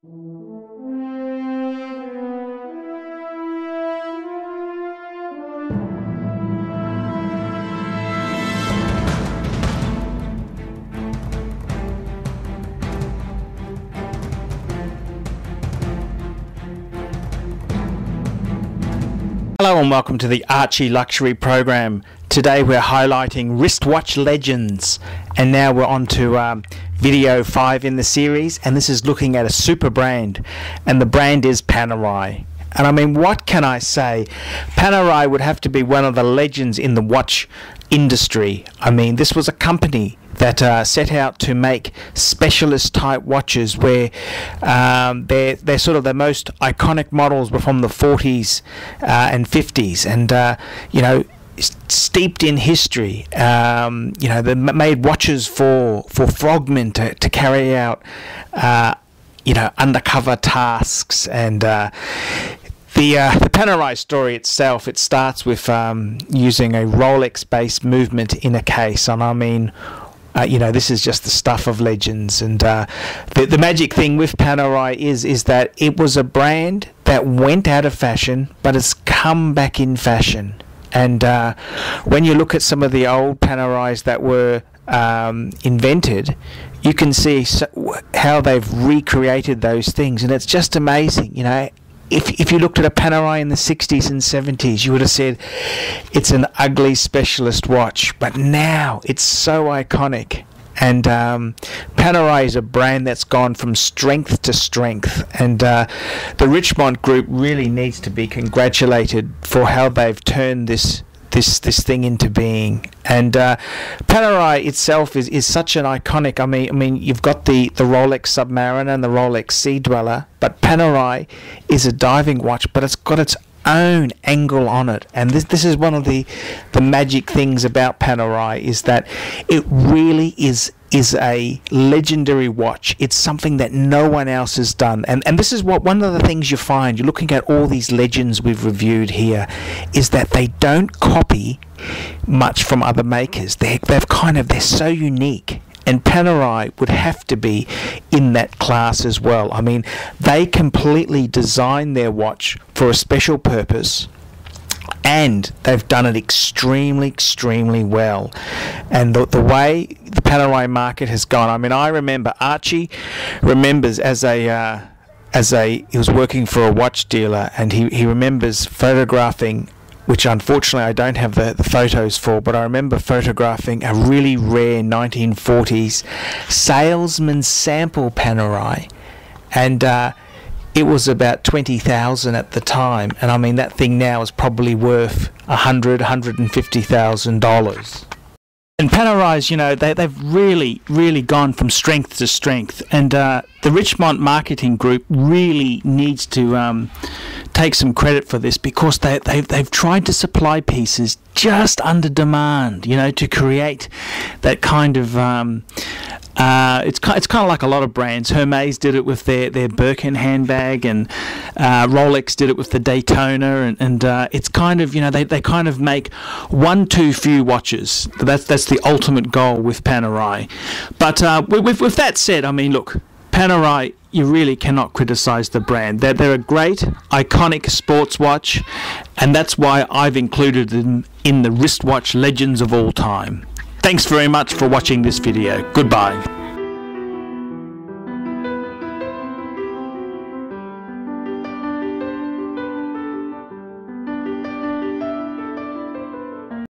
Hello and welcome to the Archie Luxury Program. Today we're highlighting wristwatch legends, and now we're on to video 5 in the series, and this is looking at a super brand, and the brand is Panerai. And I mean, what can I say? Panerai would have to be one of the legends in the watch industry. I mean, this was a company that set out to make specialist type watches where they're sort of the most iconic models were from the 40s and 50s, and you know, steeped in history. You know, they made watches for frogmen to carry out you know, undercover tasks. And the Panerai story itself, it starts with using a Rolex-based movement in a case, and I mean, you know, this is just the stuff of legends. And the magic thing with Panerai is that it was a brand that went out of fashion, but it's come back in fashion. And when you look at some of the old Panerais that were invented, you can see how they've recreated those things, and it's just amazing. You know, if you looked at a Panerai in the 60s and 70s, you would have said it's an ugly specialist watch, but now it's so iconic. And Panerai is a brand that's gone from strength to strength, and the Richemont Group really needs to be congratulated for how they've turned this thing into being. And Panerai itself is such an iconic. I mean, you've got the Rolex Submariner and the Rolex Sea Dweller, but Panerai is a diving watch, but it's got its own angle on it. And this is one of the magic things about Panerai, is that it really is a legendary watch. It's something that no one else has done, and this is what one of the things you find. You're looking at all these legends we've reviewed here, is that they don't copy much from other makers. They're so unique, and Panerai would have to be in that class as well. I mean, they completely designed their watch for a special purpose, and they've done it extremely well. And the way the Panerai market has gone, I mean, I remember, Archie remembers he was working for a watch dealer, and he remembers photographing, which unfortunately I don't have the photos for, but I remember photographing a really rare 1940s salesman sample Panerai, and it was about 20,000 at the time, and I mean, that thing now is probably worth $150,000. And Panerai's, you know, they've really gone from strength to strength, and the Richemont marketing group really needs to take some credit for this, because they've tried to supply pieces just under demand, you know, to create that kind of it's kind of like a lot of brands. Hermes did it with their Birkin handbag, and Rolex did it with the Daytona, and it's kind of, you know, they kind of make one too few watches. That's the ultimate goal with Panerai. But with that said, I mean, look, Panerai, you really cannot criticize the brand. They're a great, iconic sports watch, and that's why I've included them in the wristwatch legends of all time. Thanks very much for watching this video. Goodbye.